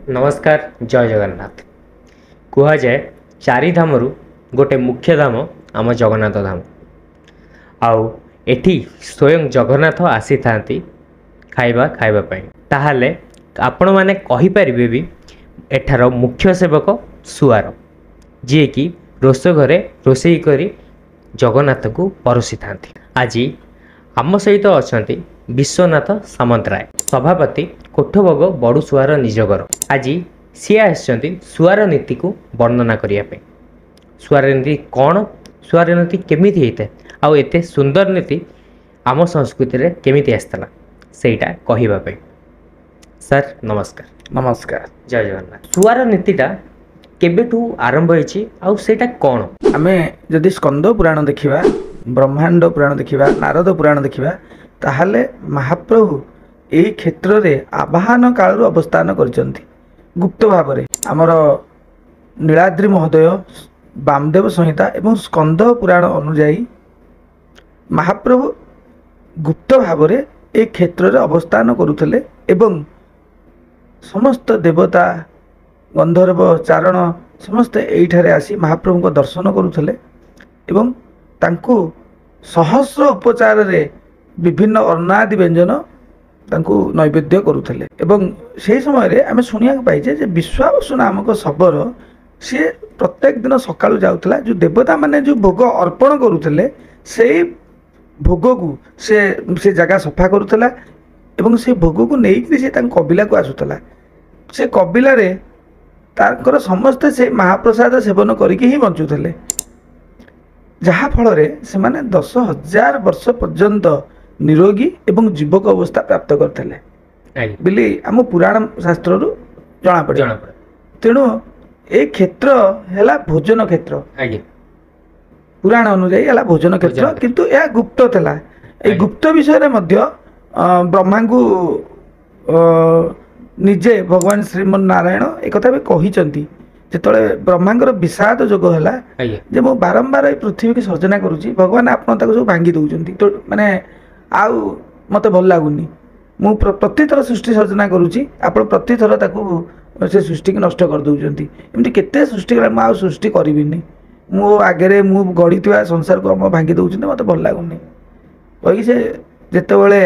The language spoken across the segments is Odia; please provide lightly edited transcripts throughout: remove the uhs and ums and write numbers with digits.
नमस्कार जय जगन्नाथ। कहुए चारि धामरू गोटे मुख्य धाम आम जगन्नाथ धाम। आउ एठी स्वयं जगन्नाथ आसी थांती खाइबा खाइबा ताहले आपण माने कहि परिबे भी एठार मुख्य सेवक सुआर जी कि रोष घरे रोषेई करी जगन्नाथ को परोसी थांती। आज आम सहित अच्छा विश्वनाथ सामंतराय सभापति कोठभोग बड़ू सुआर निजगर। आज सी आसछंती सुआर नीति को वर्णना करने। सुआर नीति कौन, सुआर नीति केमिति होता आउ एते सुंदर नीति आम संस्कृति रे केमिति आसतला सेटा कहिबा। सर नमस्कार। नमस्कार, जय जगन्नाथ। सुआर नीतिटा केबेठू आरंभ होइछि आउ सेटा कौन? आमे जदि स्कंद पुराण देखिबा, ब्रह्मांड पुराण देखिबा, नारद पुराण देखिबा ताहले महाप्रभु एही क्षेत्र रे आवाहन काल अवस्थान करचंती गुप्त भाव रे। आमर नीलाद्रि महोदय, वामदेव संहिता एवं स्कंद पुराण अनुଯାयी महाप्रभु गुप्त भाव रे ए क्षेत्र रे अवस्थान करुथले एवं समस्त देवता गंधर्व चारण समस्त एठारे आसी महाप्रभु को दर्शन करुथले एवं तांको सहस्र उपचार रे विभिन्न अन्नादि व्यंजन तांको नैवेद्य करुथले। एवं से समय रे आमे सुनिया पाइजे जे विश्वावसु नामक शबर से प्रत्येक दिन सकाळु जाउथला जो देवता माने जो भोग अर्पण करुथले से भोग को से जगह सफा करुथला एवं से भोग को नेइकि से तांको कबिला को आसुथला। से कबिला रे तांकर समस्त से महाप्रसाद सेवन करिके ही बंचुथले, जहा फल रे से माने 10,000 वर्ष पर्यंत निरोगी एवं जीवक अवस्था प्राप्त करते बोली आम पुराण शास्त्र रु जना पड़े। तेणु ए क्षेत्र है भोजन क्षेत्र, पुराण अनुଯାयी है भोजन क्षेत्र, किंतु यह गुप्त था। ए गुप्त विषय रे मध्य ब्रह्मा को निजे भगवान श्रीमन नारायण एक भी कही जिते ब्रह्मांकर विषाद जोग है जे मु बारंबार पृथ्वी की सर्जना करुच्ची, भगवान आप सब भांगी दौरान तो माने आउ मत भल लगुनि। मु प्रति थर सृष्टि सर्जना करुच्ची, आप प्रति थर से सृष्टि की नष्ट कर दौरान। एमती केते सृष्टि आ सृष्टि करी मो आगे मु गढ़ी संसार को आम भांगी दौरान मत भल लगुनि कही से जिते बड़े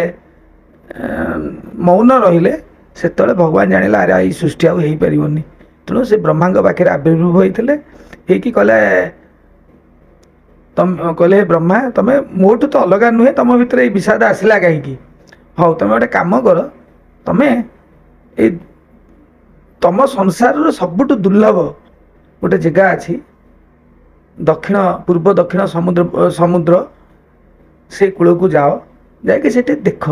मौन रहिले से भगवान जानिला अरे ये सृष्टि आउ हो पारनि। तेणु से ब्रह्मांग पाखे आविर्भूत होते कहले तुम कहले ब्रह्मा तुम मोटू तो अलग नुहे, तुम भितर विषाद आसला कहीं। हाँ तुम गोटे कम कर, तुम तुम संसार सबुठ दुर्लभ गोटे जगह अच्छी दक्षिण पूर्व दक्षिण समुद्र समुद्र से कूल को जाओ, जाकि से देख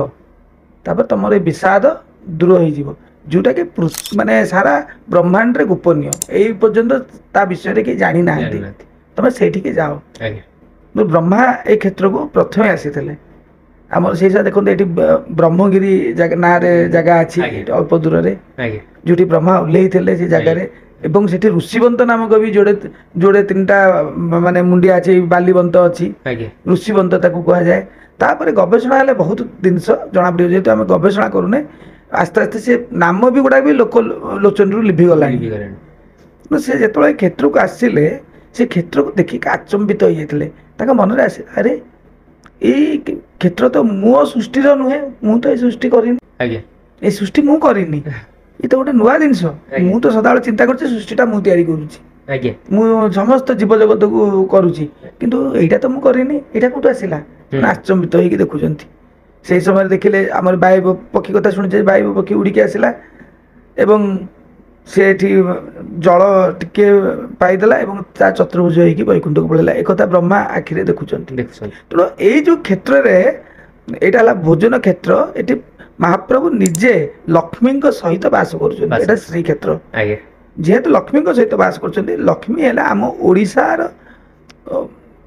तापर तुम विषाद दूर हो जोटा कि माने सारा ब्रह्मांड रे गोपनीय यही पर्यंत ता विषय कि जानी ना तुम से जाओ। ब्रह्मा ए क्षेत्र को प्रथम आसी आम से देखो ये ब्रह्मगिरी ना जगह अच्छी अल्प दूर रे जो ब्रह्मा ओह्लई से जगह एवं से ऋषिवंत नामक भी जोड़े जोड़े 3टा माने मुंडिया अच्छी बालीवंत अच्छी ऋषिवंत कह जाए। तापर गवेषणा है बहुत जिन जना पड़े जेहेतु आम गवेषणा करूने आस्ते आस्ते से नाम भी गुड़ा भी लोक लोचन रू लिभि गला। से जो क्षेत्र को आसिले से क्षेत्र को देखिक आचंबित हो जाते मन में आसे अरे ये क्षेत्र तो मो सृष्टि नुहे, मु तो ये सृष्टि कर सृष्टि मु करनी, ये तो गोटे नुआ जिनस मु तो सदा चिंता कर सृष्टिटा मु तैयारी करुच्ची, मु समस्त जीव जगत को करुच्ची किंतु एटा तो मु करनी, एटा कोठु आसिला आचंबित होइकी देखुचंती। से समय देखिले आम वायु पक्षी कथा शुणी वायु पक्षी उड़िकी आसला एवं से जल टिके पाईदेला एवं ता चतुर्भुज होइकी वैकुंठ को पड़ेगा एक ब्रह्मा आखिरे देखुचंती। तेणु ये जो क्षेत्र रे एटा हला भोजन क्षेत्र, ये महाप्रभु निजे लक्ष्मी सहित बास कर श्री क्षेत्र जेहेतु लक्ष्मी सहित बास कर। लक्ष्मी है आम ओडिशार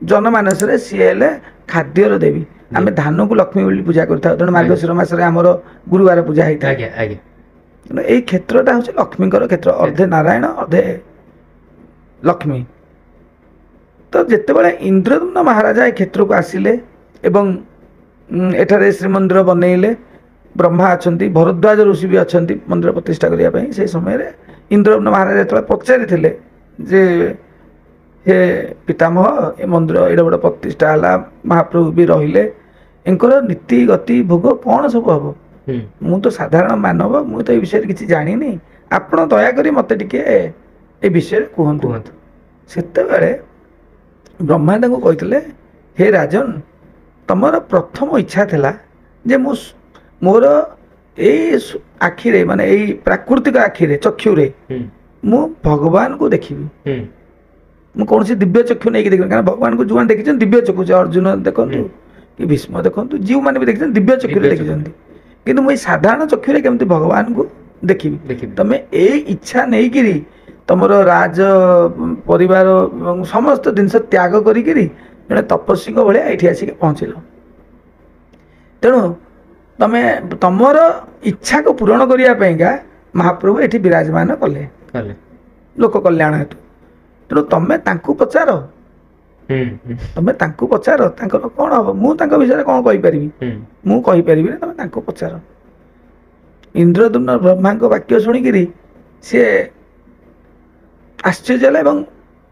जनमानस सी है खाद्यर देवी। आम धान को लक्ष्मी बोली पूजा करता तेणु मार्गशीर मास गुरुवार पूजा होता है। ये क्षेत्रटा हूँ लक्ष्मी क्षेत्र, अर्धे नारायण अर्धे लक्ष्मी। तो जिते बड़े इंद्रदम्न महाराजा ए क्षेत्र को आसिले एवं एठारे श्रीमंदिर बनइले, ब्रह्मा अच्छा भरद्वाज ऋषि भी अच्छा मंदिर प्रतिष्ठा करने से समय ଇନ୍ଦ୍ରଦମ୍ନ ମହାରାଜ ଯେତେବେଳେ ପଚାରିଥିଲେ ଯେ ହେ ପିତାମହ ଏ ମନ୍ଦିର ଏଡ଼େ ବଡ଼ ପ୍ରତିଷ୍ଠା ହେଲା, ମହାପ୍ରଭୁ ବି ରହିଲେ, ଏଙ୍କର ନୀତି ଗତି ଭୋଗ କ'ଣ ସବୁ ହବ? ମୁଁ ତ ସାଧାରଣ ମାନବ, ମୁଁ ତ ଏ ବିଷୟରେ କିଛି ଜାଣିନି, ଆପଣ ଦୟାକରି ମୋତେ ଟିକେ ଏ ବିଷୟରେ କୁହନ୍ତୁ। ସେତେବେଳେ ବ୍ରହ୍ମା ତାଙ୍କୁ କହିଥିଲେ, ହେ ରାଜନ, ତମର ପ୍ରଥମ ଇଚ୍ଛା ଥିଲା ଯେ ମୋର ଏଇ ଆଖିରେ ମାନେ ଏଇ ପ୍ରାକୃତିକ ଆଖିରେ ଚକ୍ଷୁରେ ମୁଁ ଭଗବାନଙ୍କୁ ଦେଖିବି। ମୁଁ କୌଣସି ଦିବ୍ୟ ଚକ୍ଷୁ ନେଇକି ଦେଖିବି, କାରଣ ଭଗବାନଙ୍କୁ ଯେଉଁମାନେ ଦେଖିଛନ୍ତି ଦିବ୍ୟ ଚକ୍ଷୁ, ସେ ଅର୍ଜୁନ ଦେଖନ୍ତୁ କି ଭୀଷ୍ମ ଦେଖନ୍ତୁ, ଯେଉଁମାନେ ବି ଦେଖିଛନ୍ତି ଦିବ୍ୟ ଚକ୍ଷୁରେ ଦେଖିଛନ୍ତି, କିନ୍ତୁ ମୁଁ ଏଇ ସାଧାରଣ ଚକ୍ଷୁରେ କେମିତି ଭଗବାନଙ୍କୁ ଦେଖିବି। ତମେ ଏଇ ଇଚ୍ଛା ନେଇକିରି ତମର ରାଜ ପରିବାର ଏବଂ ସମସ୍ତ ଜିନିଷ ତ୍ୟାଗ କରିକିରି ଜଣେ ତପସ୍ୱୀଙ୍କ ଭଳିଆ ଏଇଠି ଆସିକି ପହଞ୍ଚିଲ। ତେଣୁ ତମେ ତମର ଇଚ୍ଛାକୁ ପୂରଣ କରିବା ପାଇଁକା ମହାପ୍ରଭୁ ଏଠି ବିରାଜମାନ କଲେ ଲୋକ କଲ୍ୟାଣ ହେତୁ। ତେଣୁ ତମେ ତାଙ୍କୁ ପଚାର, ତମେ ତାଙ୍କୁ ପଚାର ତାଙ୍କର କ'ଣ ହବ, ମୁଁ ତାଙ୍କ ବିଷୟରେ କ'ଣ କହିପାରିବି, ମୁଁ କହିପାରିବିନି, ତମେ ତାଙ୍କୁ ପଚାର। ଇନ୍ଦ୍ରଦମ୍ନ ବ୍ରହ୍ମାଙ୍କ ବାକ୍ୟ ଶୁଣିକିରି ସିଏ ଆଶ୍ଚର୍ଯ୍ୟ ହେଲା ଏବଂ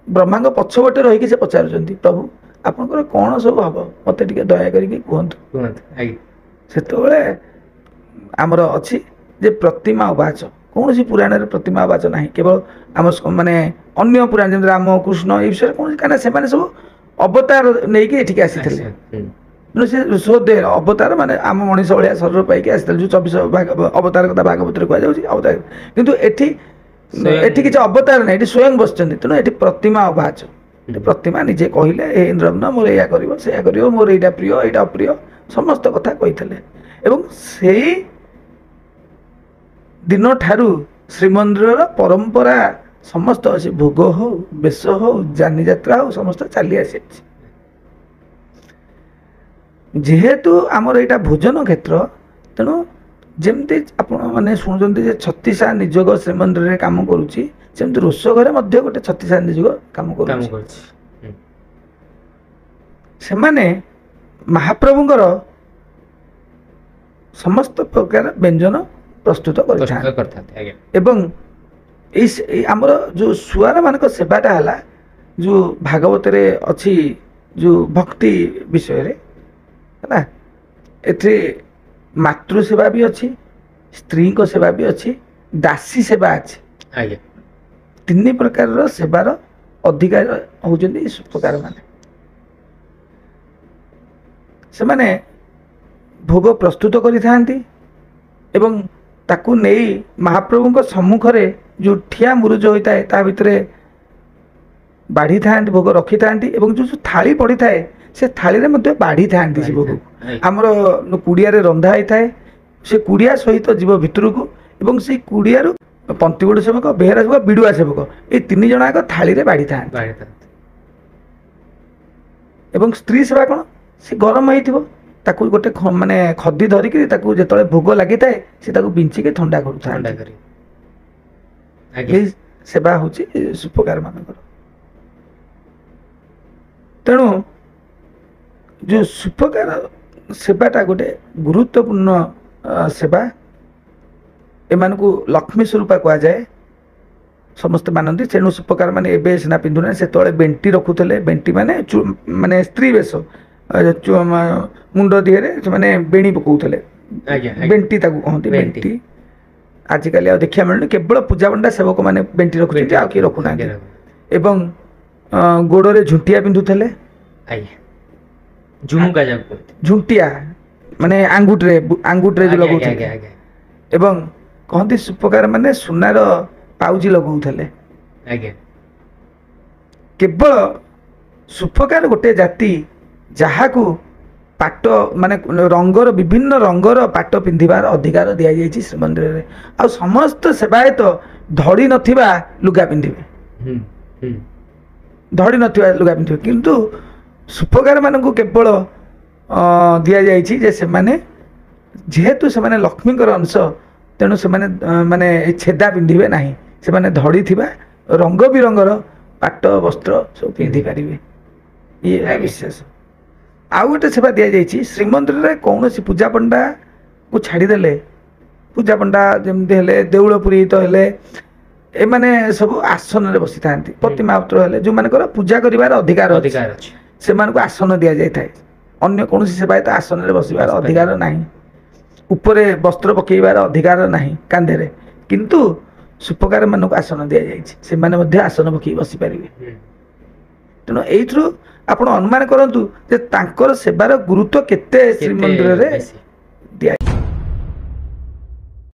ବ୍ରହ୍ମାଙ୍କ ପଛପଟେ ରହିକି ସେ ପଚାରୁଛନ୍ତି, ପ୍ରଭୁ ଆପଣଙ୍କର କ'ଣ ସବୁ ହବ ମୋତେ ଟିକେ ଦୟା କରିକି କୁହନ୍ତୁ। ସେତେବେଳେ ଆମର ଅଛି ଯେ ପ୍ରତିମା ଉବାଚ, କୌଣସି ପୁରାଣରେ ପ୍ରତିମା ଉବାଚ ନାହିଁ, କେବଳ ଆମ ମାନେ ଅନ୍ୟ ପୁରାଣ ଯେମିତି ରାମ କୃଷ୍ଣ ଏ ବିଷୟରେ କୌଣସି, କାହିଁକିନା ସେମାନେ ସବୁ ଅବତାର ନେଇକି ଏଠିକି ଆସିଥିଲେ। ତେଣୁ ସେ ଋଷଭଦେବ ଅବତାର ମାନେ ଆମ ମଣିଷ ଭଳିଆ ଶରୀର ପାଇକି ଆସିଥିଲେ, ଯେଉଁ 24 ଅବତାର କଥା ଭାଗବତରେ କୁହାଯାଉଛି ଅବତାର, କିନ୍ତୁ ଏଠି କିଛି ଅବତାର ନାହିଁ, ଏଠି ସ୍ୱୟଂ ବସିଛନ୍ତି। ତେଣୁ ଏଠି ପ୍ରତିମା ଉବାଚ, ପ୍ରତିମା ନିଜେ କହିଲେ, ହେ ଇନ୍ଦ୍ରଦମ୍ନ ମୋର ଏଇଆ କରିବ ସେଇଆ କରିବ, ମୋର ଏଇଟା ପ୍ରିୟ ଏଇଟା ଅପ୍ରିୟ ସମସ୍ତ କଥା କହିଥିଲେ। ଏବଂ ସେଇ ଦିନଠାରୁ ଶ୍ରୀମନ୍ଦିରର ପରମ୍ପରା ସମସ୍ତ ଅଛି, ଭୋଗ ହଉ ବେଶ ହଉ ଯାନିଯାତ୍ରା ହଉ ସମସ୍ତ ଚାଲି ଆସିଛି। ଯେହେତୁ ଆମର ଏଇଟା ଭୋଜନ କ୍ଷେତ୍ର, ତେଣୁ ଯେମିତି ଆପଣମାନେ ଶୁଣୁଛନ୍ତି ଯେ 36 ନିଯୋଗ ଶ୍ରୀମନ୍ଦିରରେ କାମ କରୁଛି, ସେମିତି ରୋଷ ଘରେ ମଧ୍ୟ ଗୋଟେ 36 ନିଯୋଗ କାମ କରୁଛି। ସେମାନେ ମହାପ୍ରଭୁଙ୍କର ସମସ୍ତ ପ୍ରକାର ବ୍ୟଞ୍ଜନ ପ୍ରସ୍ତୁତ କରିଥାନ୍ତି। ଏବଂ ଏଇ ଆମର ଯେଉଁ ସୁଆର ମାନଙ୍କ ସେବାଟା ହେଲା, ଯେଉଁ ଭାଗବତରେ ଅଛି ଯେଉଁ ଭକ୍ତି ବିଷୟରେ ହେଲା, ଏଥିରେ ମାତୃ ସେବା ବି ଅଛି, ସ୍ତ୍ରୀଙ୍କ ସେବା ବି ଅଛି, ଦାସୀ ସେବା ଅଛି। 3 ପ୍ରକାରର ସେବାର ଅଧିକାର ହେଉଛନ୍ତି ସୁପକାର ମାନେ। ସେମାନେ ଭୋଗ ପ୍ରସ୍ତୁତ କରିଥାନ୍ତି ଏବଂ ତାକୁ ନେଇ ମହାପ୍ରଭୁଙ୍କ ସମ୍ମୁଖରେ ଯେଉଁ ଠିଆ ମୁରୁଜ ହୋଇଥାଏ ତା ଭିତରେ ବାଢ଼ିଥାନ୍ତି, ଭୋଗ ରଖିଥାନ୍ତି ଏବଂ ଯେଉଁ ଥାଳି ପଡ଼ିଥାଏ ସେ ଥାଳିରେ ମଧ୍ୟ ବାଢ଼ିଥାନ୍ତି ସେ ଭୋଗକୁ। ଆମର କୁଡ଼ିଆରେ ରନ୍ଧା ହେଇଥାଏ, ସେ କୁଡ଼ିଆ ସହିତ ଯିବ ଭିତରକୁ ଏବଂ ସେଇ କୁଡ଼ିଆରୁ ପନ୍ତିଗୋଡ଼ ସେବକ, ବେହେରା ସେବକ, ବିଡ଼ୁଆ ସେବକ ଏଇ 3 ଜଣ ଯାକ ଥାଳିରେ ବାଢ଼ିଥାନ୍ତି। ଏବଂ ସ୍ତ୍ରୀ ସେବା କ'ଣ, ସେ ଗରମ ହେଇଥିବ ତାକୁ ଗୋଟେ ମାନେ ଖଦି ଧରିକି ତାକୁ ଯେତେବେଳେ ଭୋଗ ଲାଗିଥାଏ ସେ ତାକୁ ବିଞ୍ଚିକି ଥଣ୍ଡା କରୁଥାନ୍ତି। ଏଇ ସେବା ହେଉଛି ସୁପକାର ମାନଙ୍କର। ତେଣୁ ଯେଉଁ ସୁପକାର ସେବାଟା ଗୋଟେ ଗୁରୁତ୍ୱପୂର୍ଣ୍ଣ ସେବା। ଏମାନଙ୍କୁ ଲକ୍ଷ୍ମୀ ସ୍ୱରୂପା କୁହାଯାଏ, ସମସ୍ତେ ମାନନ୍ତି। ତେଣୁ ସୁପକାର ମାନେ ଏବେ ସିନା ପିନ୍ଧୁନାହାନ୍ତି, ସେତେବେଳେ ବେଣ୍ଟି ରଖୁଥିଲେ। ବେଣ୍ଟି ମାନେ ମାନେ ସ୍ତ୍ରୀ ବେଶ, ମୁଣ୍ଡ ଦିହରେ ସେମାନେ ବେଣୀ ପକାଉଥିଲେ, ବେଣ୍ଟି ତାକୁ କହନ୍ତି। ବେଣ୍ଟି ଆଜିକାଲି ଆଉ ଦେଖିବା ମିଳୁନି, କେବଳ ପୂଜା ପଣ୍ଡା ସେବକ ମାନେ ବେଣ୍ଟି ରଖୁଛନ୍ତି, ଆଉ କିଏ ରଖୁନାହାନ୍ତି। ଏବଂ ଗୋଡ଼ରେ ଝୁଣ୍ଟିଆ ପିନ୍ଧୁଥିଲେ, ଝୁଣ୍ଟିଆ ମାନେ ଆଙ୍ଗୁଠିରେ ଯେଉଁ ଲଗାଉଥିଲେ। ଏବଂ କହନ୍ତି ସୁପକାର ମାନେ ସୁନାର ପାଉଜି ଲଗାଉଥିଲେ। କେବଳ ସୁପକାର ଗୋଟେ ଜାତି ଯାହାକୁ ପାଟ ମାନେ ରଙ୍ଗର ବିଭିନ୍ନ ରଙ୍ଗର ପାଟ ପିନ୍ଧିବାର ଅଧିକାର ଦିଆଯାଇଛି ଶ୍ରୀମନ୍ଦିରରେ। ଆଉ ସମସ୍ତ ସେବାୟତ ଧଡ଼ି ନଥିବା ଲୁଗା ପିନ୍ଧିବେ, ଧଡ଼ି ନଥିବା ଲୁଗା ପିନ୍ଧିବେ। କିନ୍ତୁ ସୁପକାର ମାନଙ୍କୁ କେବଳ ଦିଆଯାଇଛି ଯେ ସେମାନେ ଯେହେତୁ ସେମାନେ ଲକ୍ଷ୍ମୀଙ୍କର ଅଂଶ, ତେଣୁ ସେମାନେ ମାନେ ଛେଦା ପିନ୍ଧିବେ ନାହିଁ, ସେମାନେ ଧଡ଼ି ଥିବା ରଙ୍ଗ ବିରଙ୍ଗର ପାଟ ବସ୍ତ୍ର ସବୁ ପିନ୍ଧିପାରିବେ। ଇଏ ବିଶେଷ। ଆଉ ଗୋଟେ ସେବା ଦିଆଯାଇଛି, ଶ୍ରୀମନ୍ଦିରରେ କୌଣସି ପୂଜା ପଣ୍ଡାକୁ ଛାଡ଼ିଦେଲେ, ପୂଜା ପଣ୍ଡା ଯେମିତି ହେଲେ ଦେଉଳ ପୁରୋହିତ ହେଲେ ଏମାନେ ସବୁ ଆସନରେ ବସିଥାନ୍ତି। ପ୍ରତିମାତ୍ର ହେଲେ ଯେଉଁମାନଙ୍କର ପୂଜା କରିବାର ଅଧିକାର ଅଛି ଅଧିକାର ଅଛି। ସେମାନଙ୍କୁ ଆସନ ଦିଆଯାଇଥାଏ। ଅନ୍ୟ କୌଣସି ସେବାୟତ ଆସନରେ ବସିବାର ବସିପାରିବେ। ଅଧିକାର ନାହିଁ। ଉପରେ ବସ୍ତ୍ର ପକେଇବାର ଅଧିକାର ନାହିଁ କାନ୍ଧରେ, କିନ୍ତୁ ସୁପକାର ମାନଙ୍କୁ ଆସନ ଦିଆଯାଇଛି, ସେମାନେ ମଧ୍ୟ ଆସନ ପକେଇ ବସିପାରିବେ। ତେଣୁ ଏଇଥିରୁ ଆପଣ ଅନୁମାନ କରନ୍ତୁ ଯେ ତାଙ୍କର ସେବାର ଗୁରୁତ୍ୱ କେତେ ଶ୍ରୀମନ୍ଦିରରେ ବେଶୀ।